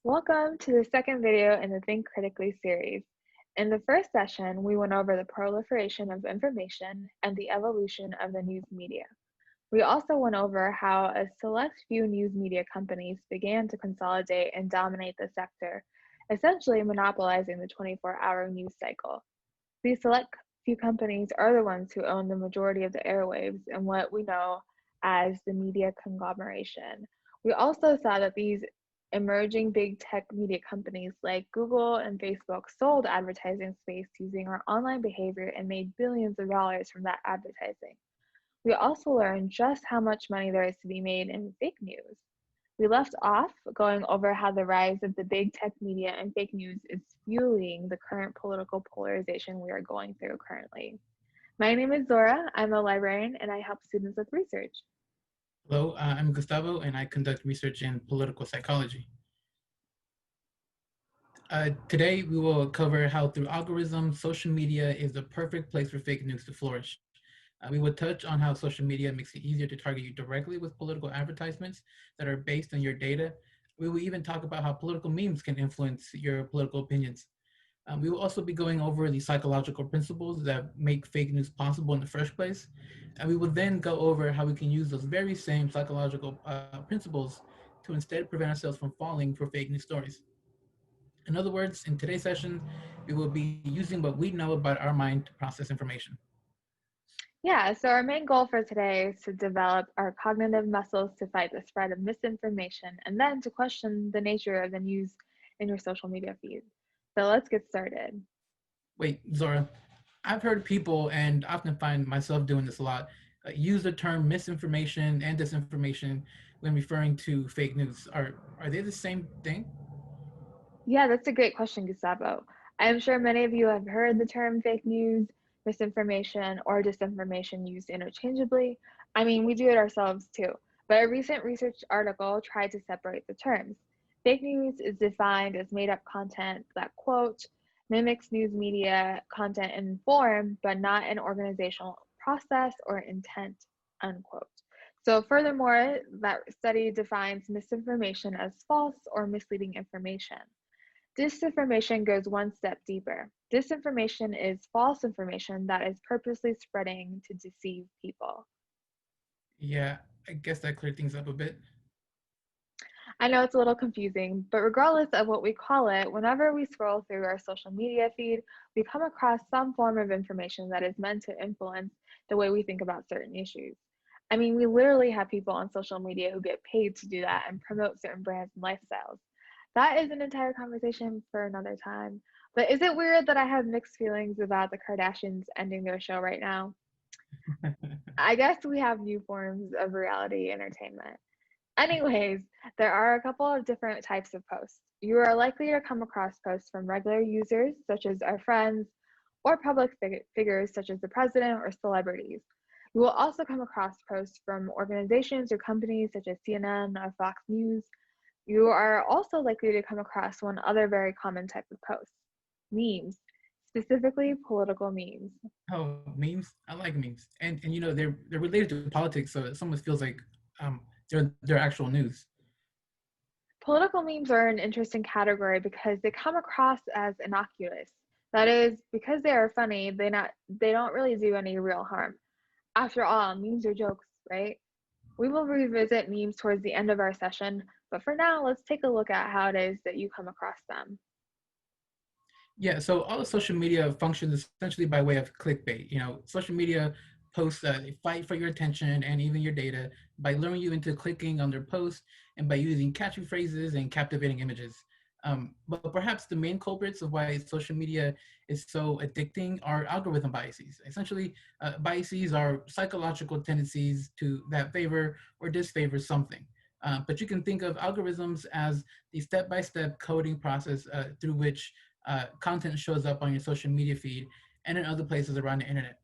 Welcome to the second video in the Think Critically series. In the first session, we went over the proliferation of information and the evolution of the news media. We also went over how a select few news media companies began to consolidate and dominate the sector, essentially monopolizing the 24-hour news cycle. These select few companies are the ones who own the majority of the airwaves in what we know as the media conglomeration. We also saw that these emerging big tech media companies like Google and Facebook sold advertising space using our online behavior and made billions of dollars from that advertising. We also learned just how much money there is to be made in fake news. We left off going over how the rise of the big tech media and fake news is fueling the current political polarization we are going through currently. My name is Zora. I'm a librarian and I help students with research. Hello, I'm Gustavo, and I conduct research in political psychology. Today, we will cover how through algorithms, social media is the perfect place for fake news to flourish. We will touch on how social media makes it easier to target you directly with political advertisements that are based on your data. We will even talk about how political memes can influence your political opinions. We will also be going over the psychological principles that make fake news possible in the first place. And we will then go over how we can use those very same psychological principles to instead prevent ourselves from falling for fake news stories. In other words, in today's session, we will be using what we know about our mind to process information. Yeah, so our main goal for today is to develop our cognitive muscles to fight the spread of misinformation and then to question the nature of the news in your social media feed. So let's get started. Wait, Zora, I've heard people, and often find myself doing this a lot, use the term misinformation and disinformation when referring to fake news. Are they the same thing? Yeah, that's a great question, Gustavo. I'm sure many of you have heard the term fake news, misinformation, or disinformation used interchangeably. I mean, we do it ourselves too. But a recent research article tried to separate the terms. Fake news is defined as made up content that, quote, mimics news media content in form, but not in organizational process or intent, unquote. So, furthermore, that study defines misinformation as false or misleading information. Disinformation goes one step deeper. Disinformation is false information that is purposely spreading to deceive people. Yeah, I guess that cleared things up a bit. I know it's a little confusing, but regardless of what we call it, whenever we scroll through our social media feed, we come across some form of information that is meant to influence the way we think about certain issues. I mean, we literally have people on social media who get paid to do that and promote certain brands and lifestyles. That is an entire conversation for another time. But is it weird that I have mixed feelings about the Kardashians ending their show right now? I guess we have new forms of reality entertainment. Anyways, there are a couple of different types of posts. You are likely to come across posts from regular users, such as our friends, or public figures, such as the president or celebrities. You will also come across posts from organizations or companies, such as CNN or Fox News. You are also likely to come across one other very common type of post, memes, specifically political memes. Oh, memes! I like memes, and you know they're related to politics, so it almost feels like they're actual news. Political memes are an interesting category because they come across as innocuous. That is, because they are funny, they don't really do any real harm. After all, memes are jokes, right? We will revisit memes towards the end of our session, but for now, let's take a look at how it is that you come across them. Yeah, so all of social media functions essentially by way of clickbait. You know, social media posts they fight for your attention and even your data by luring you into clicking on their posts and by using catchy phrases and captivating images. But perhaps the main culprits of why social media is so addicting are algorithm biases. Essentially, biases are psychological tendencies to that favor or disfavor something. But you can think of algorithms as the step-by-step coding process through which content shows up on your social media feed and in other places around the internet.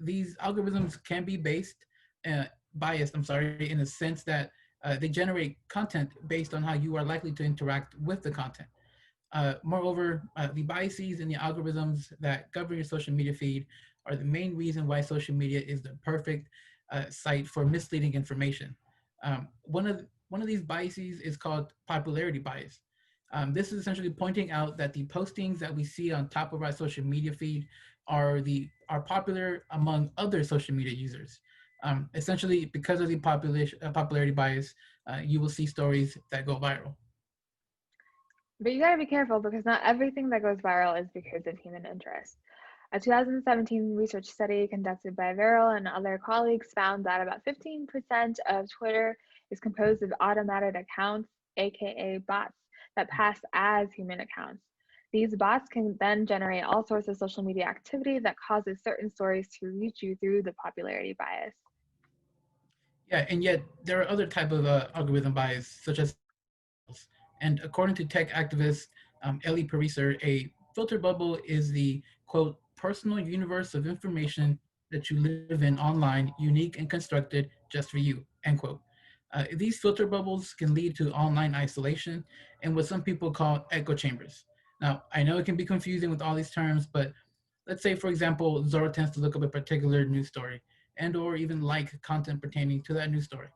These algorithms can be biased, in the sense that they generate content based on how you are likely to interact with the content. Moreover, the biases in the algorithms that govern your social media feed are the main reason why social media is the perfect site for misleading information. One of these biases is called popularity bias. This is essentially pointing out that the postings that we see on top of our social media feed are popular among other social media users. Essentially, because of the popularity bias, you will see stories that go viral. But you gotta be careful because not everything that goes viral is because of human interest. A 2017 research study conducted by Verrill and other colleagues found that about 15% of Twitter is composed of automated accounts, aka bots, that pass as human accounts. These bots can then generate all sorts of social media activity that causes certain stories to reach you through the popularity bias. Yeah, and yet there are other type of algorithm bias, such as and according to tech activist Ellie Pariser, a filter bubble is the quote personal universe of information that you live in online, unique and constructed just for you. End quote. These filter bubbles can lead to online isolation and what some people call echo chambers. Now, I know it can be confusing with all these terms, but let's say, for example, Zora tends to look up a particular news story and or even like content pertaining to that news story.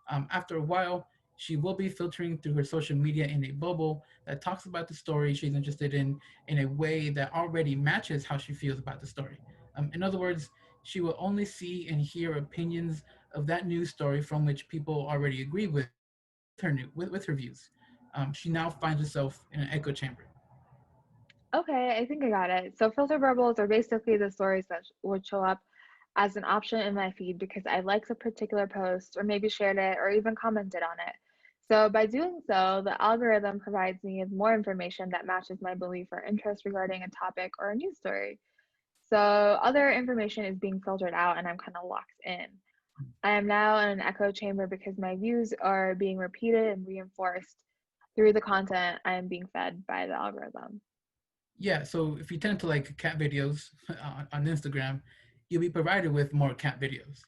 After a while, she will be filtering through her social media in a bubble that talks about the story she's interested in a way that already matches how she feels about the story. In other words, she will only see and hear opinions of that news story from which people already agree with her views. She now finds herself in an echo chamber. Okay, I think I got it. So filter bubbles are basically the stories that would show up as an option in my feed because I liked a particular post or maybe shared it or even commented on it. So by doing so, the algorithm provides me with more information that matches my belief or interest regarding a topic or a news story. So other information is being filtered out and I'm kind of locked in. I am now in an echo chamber because my views are being repeated and reinforced through the content I am being fed by the algorithm. Yeah, so if you tend to like cat videos on Instagram, you'll be provided with more cat videos.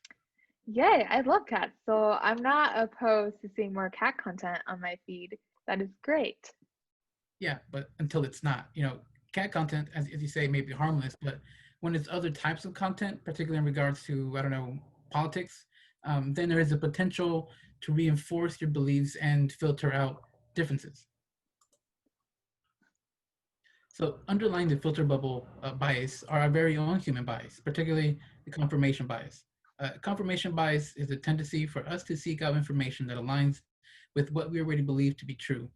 Yay, I love cats, so I'm not opposed to seeing more cat content on my feed. That is great. Yeah, but until it's not, cat content, as you say, may be harmless, but when it's other types of content, particularly in regards to, I don't know, politics, then there is a potential to reinforce your beliefs and filter out differences. So underlying the filter bubble bias are our very own human bias, particularly the confirmation bias. Confirmation bias is a tendency for us to seek out information that aligns with what we already believe to be true.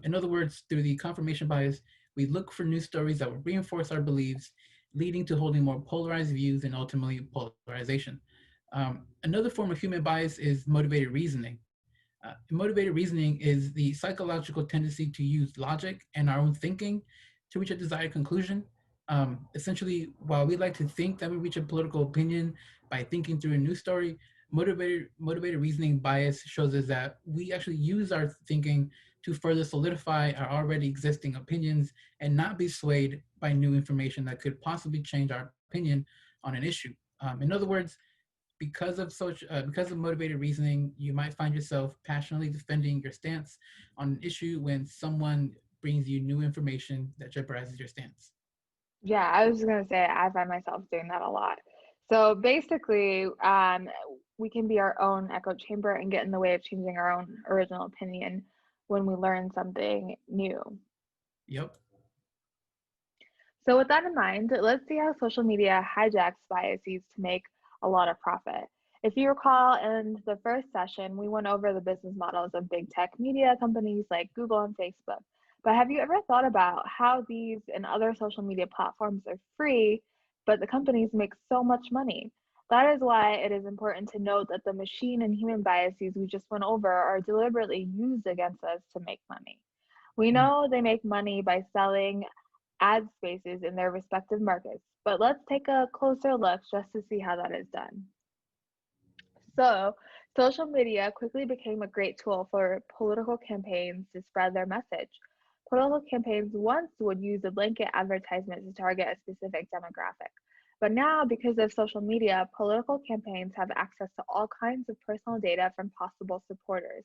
In other words, through the confirmation bias, we look for news stories that will reinforce our beliefs, leading to holding more polarized views and ultimately polarization. Another form of human bias is motivated reasoning. Motivated reasoning is the psychological tendency to use logic and our own thinking to reach a desired conclusion. Essentially, while we like to think that we reach a political opinion by thinking through a news story, motivated reasoning bias shows us that we actually use our thinking to further solidify our already existing opinions and not be swayed by new information that could possibly change our opinion on an issue. In other words, because of motivated reasoning, you might find yourself passionately defending your stance on an issue when someone brings you new information that jeopardizes your stance. Yeah, I was just gonna say I find myself doing that a lot. So basically, we can be our own echo chamber and get in the way of changing our own original opinion when we learn something new. Yep. So with that in mind, let's see how social media hijacks biases to make a lot of profit. If you recall, in the first session, we went over the business models of big tech media companies like Google and Facebook. But have you ever thought about how these and other social media platforms are free, but the companies make so much money? That is why it is important to note that the machine and human biases we just went over are deliberately used against us to make money. We Mm. know they make money by selling ad spaces in their respective markets, but let's take a closer look just to see how that is done. So, social media quickly became a great tool for political campaigns to spread their message. Political campaigns once would use a blanket advertisement to target a specific demographic. But now, because of social media, political campaigns have access to all kinds of personal data from possible supporters.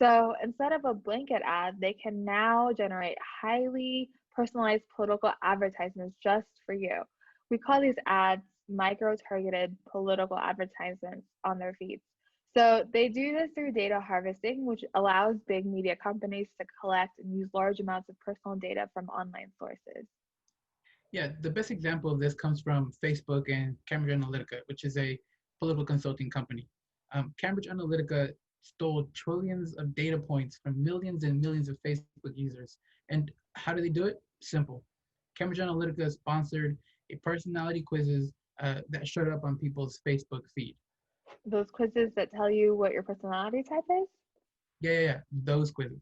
So instead of a blanket ad, they can now generate highly personalized political advertisements just for you. We call these ads micro targeted political advertisements on their feeds. So they do this through data harvesting, which allows big media companies to collect and use large amounts of personal data from online sources. Yeah, the best example of this comes from Facebook and Cambridge Analytica, which is a political consulting company. Cambridge Analytica stole trillions of data points from millions and millions of Facebook users. And how do they do it? Simple. Cambridge Analytica sponsored a personality quizzes that showed up on people's Facebook feed. Those quizzes that tell you what your personality type is? Yeah, those quizzes.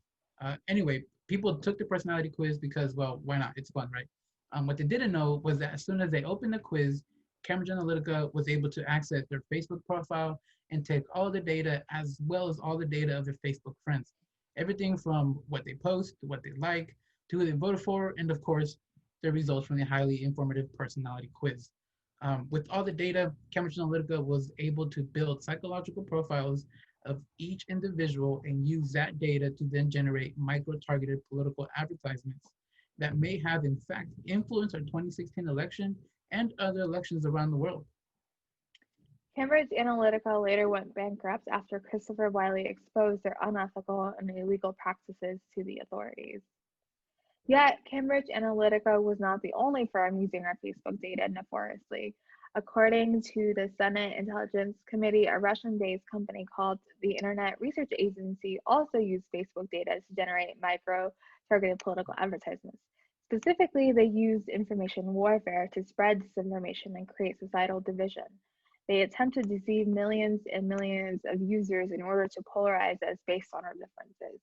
Anyway, people took the personality quiz because, well, why not? It's fun, right? What they didn't know was that as soon as they opened the quiz, Cambridge Analytica was able to access their Facebook profile and take all the data as well as all the data of their Facebook friends. Everything from what they post, to what they like, to who they voted for, and of course, the results from the highly informative personality quiz. With all the data, Cambridge Analytica was able to build psychological profiles of each individual and use that data to then generate micro-targeted political advertisements that may have in fact influenced our 2016 election and other elections around the world. Cambridge Analytica later went bankrupt after Christopher Wiley exposed their unethical and illegal practices to the authorities. Yet, Cambridge Analytica was not the only firm using our Facebook data nefariously. According to the Senate Intelligence Committee, a Russian based company called the Internet Research Agency also used Facebook data to generate micro targeted political advertisements. Specifically, they used information warfare to spread disinformation and create societal division. They attempt to deceive millions and millions of users in order to polarize us based on our differences.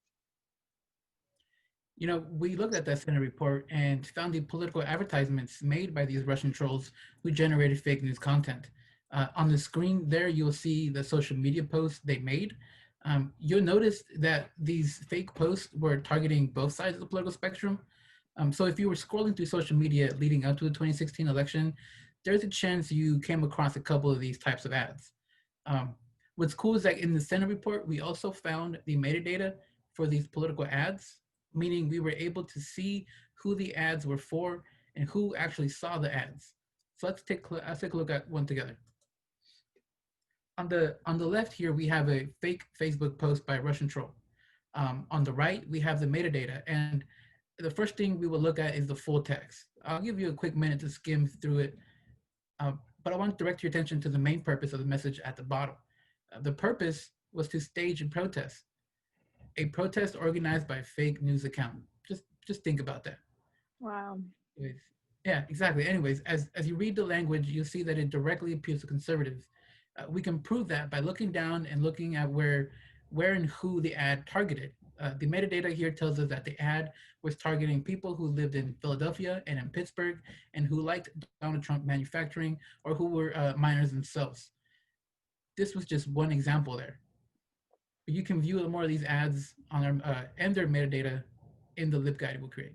You know, we looked at that Senate report and found the political advertisements made by these Russian trolls who generated fake news content. On the screen there, you'll see the social media posts they made. You'll notice that these fake posts were targeting both sides of the political spectrum. So if you were scrolling through social media leading up to the 2016 election, there's a chance you came across a couple of these types of ads. Um, what's cool is that in the Senate report, we also found the metadata for these political ads, meaning we were able to see who the ads were for and who actually saw the ads. So let's take a look at one together. On the left here, we have a fake Facebook post by a Russian troll. On the right, we have the metadata, and the first thing we will look at is the full text. I'll give you a quick minute to skim through it, but I want to direct your attention to the main purpose of the message at the bottom. The purpose was to stage a protest organized by a fake news account. Just think about that. Wow. Anyways, yeah, exactly. Anyways, as you read the language, you'll see that it directly appeals to conservatives. We can prove that by looking down and looking at where and who the ad targeted. The metadata here tells us that the ad was targeting people who lived in Philadelphia and in Pittsburgh and who liked Donald Trump manufacturing or who were minors themselves. This was just one example there. But you can view more of these ads on and their metadata in the LibGuide we'll create.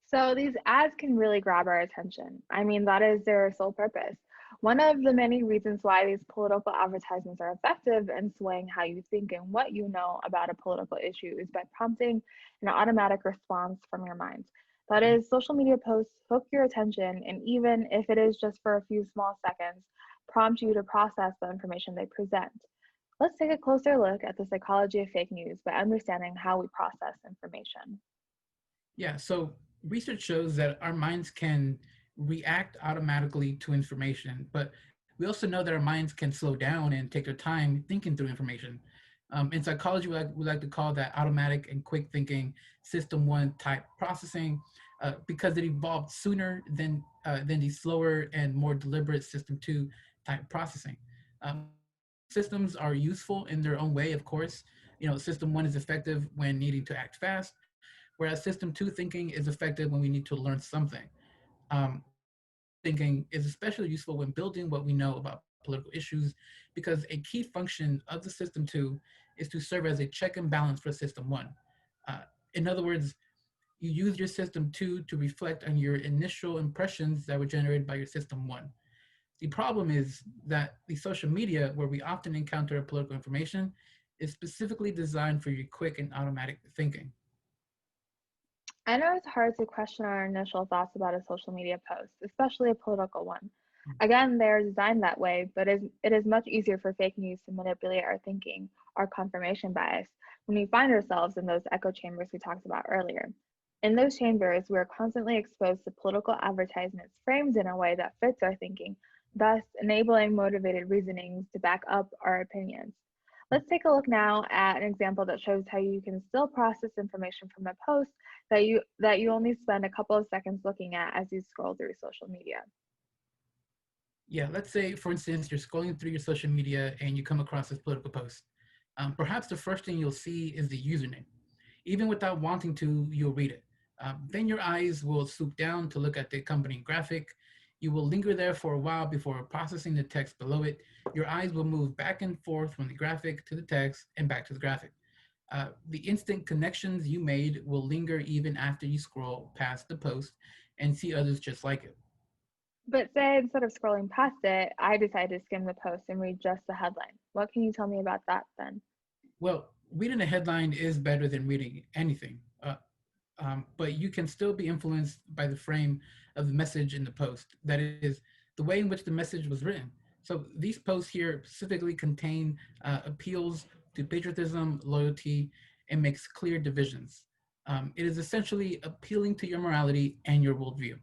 So these ads can really grab our attention. I mean, that is their sole purpose. One of the many reasons why these political advertisements are effective in swaying how you think and what you know about a political issue is by prompting an automatic response from your mind. That is, social media posts hook your attention, and even if it is just for a few small seconds, prompt you to process the information they present. Let's take a closer look at the psychology of fake news by understanding how we process information. Yeah, so research shows that our minds can react automatically to information, but we also know that our minds can slow down and take their time thinking through information. In psychology, we like to call that automatic and quick thinking system one type processing because it evolved sooner than the slower and more deliberate system two type processing. Both systems are useful in their own way, of course. You know, system one is effective when needing to act fast, whereas system two thinking is effective when we need to learn something. System two thinking is especially useful when building what we know about political issues because a key function of the system two is to serve as a check and balance for system one. Uh, in other words, you use your system two to reflect on your initial impressions that were generated by your system one. The problem is that the social media, where we often encounter political information, is specifically designed for your quick and automatic thinking. I know it's hard to question our initial thoughts about a social media post, especially a political one. Again, they are designed that way, but it is much easier for fake news to manipulate our thinking, our confirmation bias, when we find ourselves in those echo chambers we talked about earlier. In those chambers, we are constantly exposed to political advertisements framed in a way that fits our thinking, thus enabling motivated reasonings to back up our opinions. Let's take a look now at an example that shows how you can still process information from a post that you only spend a couple of seconds looking at as you scroll through social media. Yeah, let's say, for instance, you're scrolling through your social media and you come across this political post. Perhaps the first thing you'll see is the username. Even without wanting to, you'll read it. Then your eyes will swoop down to look at the accompanying graphic. You will linger there for a while before processing the text below it. Your eyes will move back and forth from the graphic to the text and back to the graphic. The instant connections you made will linger even after you scroll past the post and see others just like it. But say instead of scrolling past it, I decide to skim the post and read just the headline. What can you tell me about that then? Well, reading a headline is better than reading anything, but you can still be influenced by the frame of the message in the post. That is, the way in which the message was written. So these posts here specifically contain appeals to patriotism, loyalty, and makes clear divisions. It is essentially appealing to your morality and your worldview.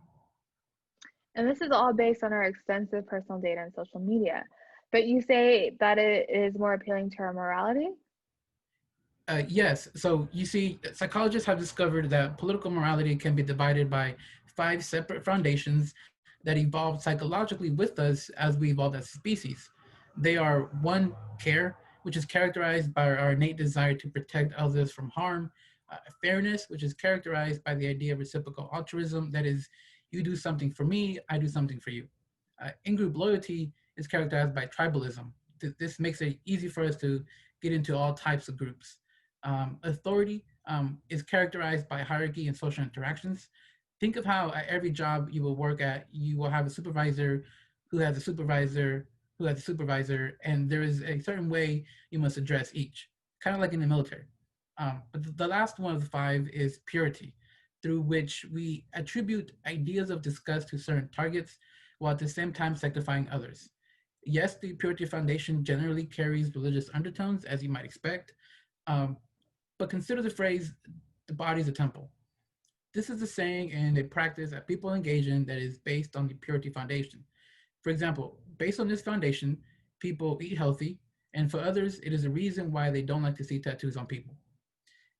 And this is all based on our extensive personal data and social media. But you say that it is more appealing to our morality? Yes. So you see, psychologists have discovered that political morality can be divided by five separate foundations that evolved psychologically with us as we evolved as a species. They are one, care, which is characterized by our innate desire to protect others from harm, fairness, which is characterized by the idea of reciprocal altruism, that is, you do something for me, I do something for you. In group loyalty is characterized by tribalism. This makes it easy for us to get into all types of groups. Authority is characterized by hierarchy and social interactions. Think of how at every job you will work at, you will have a supervisor who has a supervisor who has a supervisor, and there is a certain way you must address each, kind of like in the military. But the last one of the five is purity, through which we attribute ideas of disgust to certain targets while at the same time sanctifying others. Yes, the purity foundation generally carries religious undertones, as you might expect, um, but consider the phrase, the body is a temple. This is a saying and a practice that people engage in that is based on the purity foundation. For example, based on this foundation, people eat healthy, and for others, it is a reason why they don't like to see tattoos on people.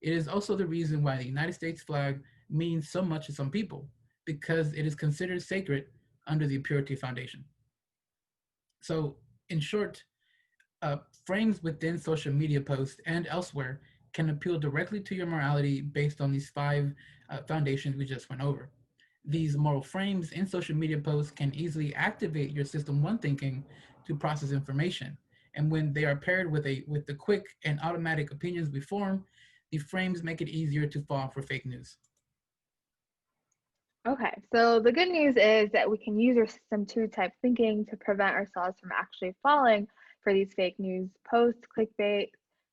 It is also the reason why the United States flag means so much to some people, because it is considered sacred under the purity foundation. So, in short, uh, frames within social media posts and elsewhere can appeal directly to your morality based on these five foundations we just went over. These moral frames in social media posts can easily activate your system one thinking to process information. And when they are paired with the quick and automatic opinions we form, the frames make it easier to fall for fake news. Okay, so the good news is that we can use our system two type thinking to prevent ourselves from actually falling for these fake news posts, clickbait,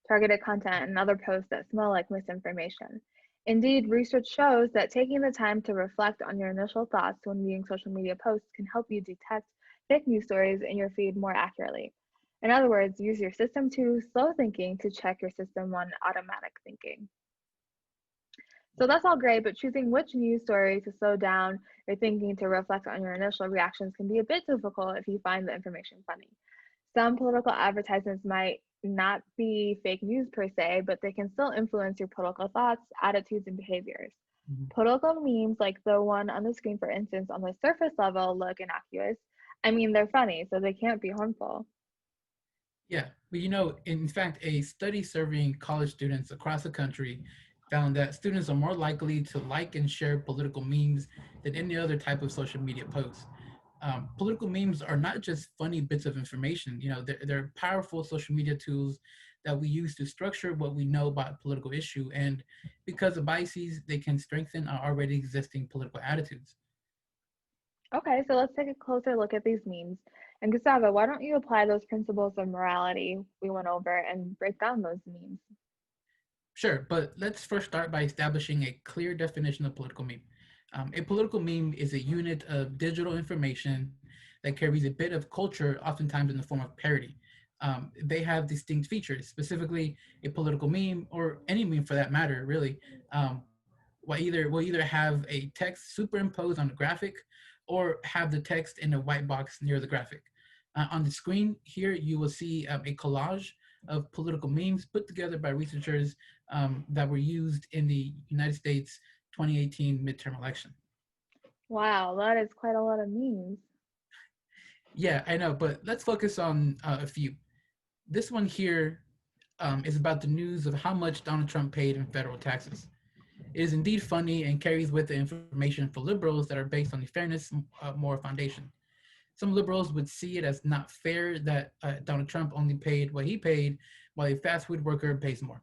targeted content, and other posts that smell like misinformation. Indeed, research shows that taking the time to reflect on your initial thoughts when viewing social media posts can help you detect fake news stories in your feed more accurately. In other words, use your system two slow thinking to check your system one automatic thinking. So that's all great, but choosing which news story to slow down your thinking to reflect on your initial reactions can be a bit difficult if you find the information funny. Some political advertisements might not be fake news per se, but they can still influence your political thoughts, attitudes, and behaviors. Mhm. Political memes, like the one on the screen, for instance, on the surface level look innocuous. I mean, they're funny, so they can't be harmful. Yeah, but in fact, a study surveying college students across the country found that students are more likely to like and share political memes than any other type of social media post. Political memes are not just funny bits of information. They're powerful social media tools that we use to structure what we know about a political issue, and because of biases, they can strengthen our already existing political attitudes. Okay, so let's take a closer look at these memes. And Gustavo, why don't you apply those principles of morality we went over and break down those memes? Sure, but let's first start by establishing a clear definition of political meme. A political meme is a unit of digital information that that carries a bit of culture, oftentimes in the form of parody. They have distinct features, specifically a political meme or any meme for that matter, really. Um, will either have a text superimposed on the graphic or have the text in a white box near the graphic. On the screen here, you will see a collage of political memes put together by researchers that were used in the United States 2018 midterm election. Wow, that is quite a lot of memes. Yeah, I know, but let's focus on a few. This one here is about the news of how much Donald Trump paid in federal taxes. It is indeed funny and carries with the information for liberals that are based on the fairness moral foundation. Some liberals would see it as not fair that Donald Trump only paid what he paid while a fast food worker pays more.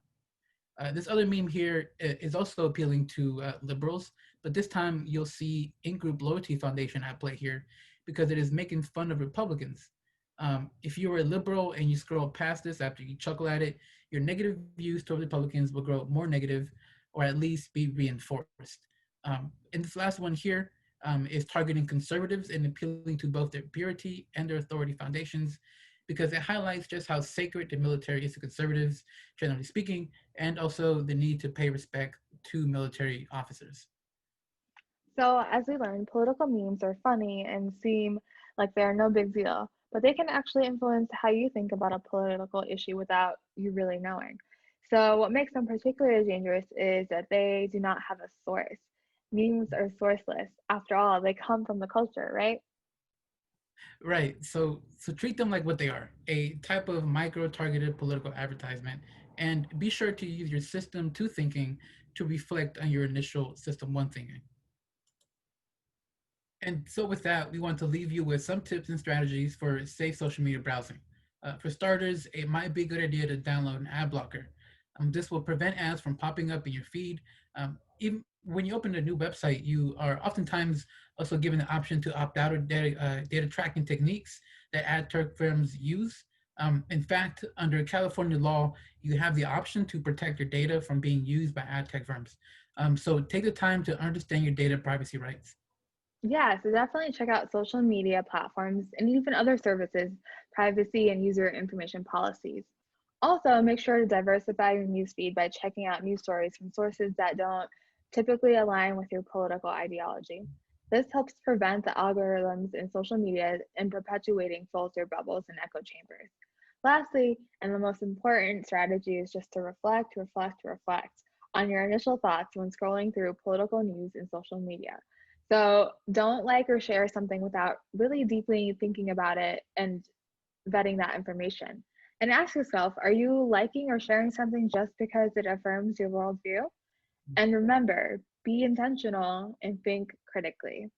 This other meme here is also appealing to liberals, but this time you'll see in-group loyalty foundation at play here because it is making fun of Republicans. If you are a liberal and you scroll past this after you chuckle at it, your negative views toward Republicans will grow more negative or at least be reinforced. And this last one here is targeting conservatives and appealing to both their purity and their authority foundations because it highlights just how sacred the military is to conservatives, generally speaking, and also the need to pay respect to military officers. So, as we learned, political memes are funny and seem like they're no big deal, but they can actually influence how you think about a political issue without you really knowing. So, what makes them particularly dangerous is that they do not have a source. Memes are sourceless. After all, they come from the culture, right? Right. So treat them like what they are, a type of micro-targeted political advertisement, and be sure to use your system two thinking to reflect on your initial system one thinking. And so, with that, we want to leave you with some tips and strategies for safe social media browsing. For starters, it might be a good idea to download an ad blocker. This will prevent ads from popping up in your feed. Even when you open a new website, you are oftentimes also given the option to opt out of data tracking techniques that ad tech firms use. In fact, under California law, you have the option to protect your data from being used by ad tech firms. So take the time to understand your data privacy rights. Yeah, so definitely check out social media platforms and even other services, privacy and user information policies. Also, make sure to diversify your newsfeed by checking out news stories from sources that don't typically align with your political ideology. This helps prevent the algorithms in social media and perpetuating filter bubbles and echo chambers. Lastly, and the most important strategy is just to reflect on your initial thoughts when scrolling through political news and social media. So don't like or share something without really deeply thinking about it and vetting that information. And ask yourself, are you liking or sharing something just because it affirms your worldview? And remember, be intentional and think critically.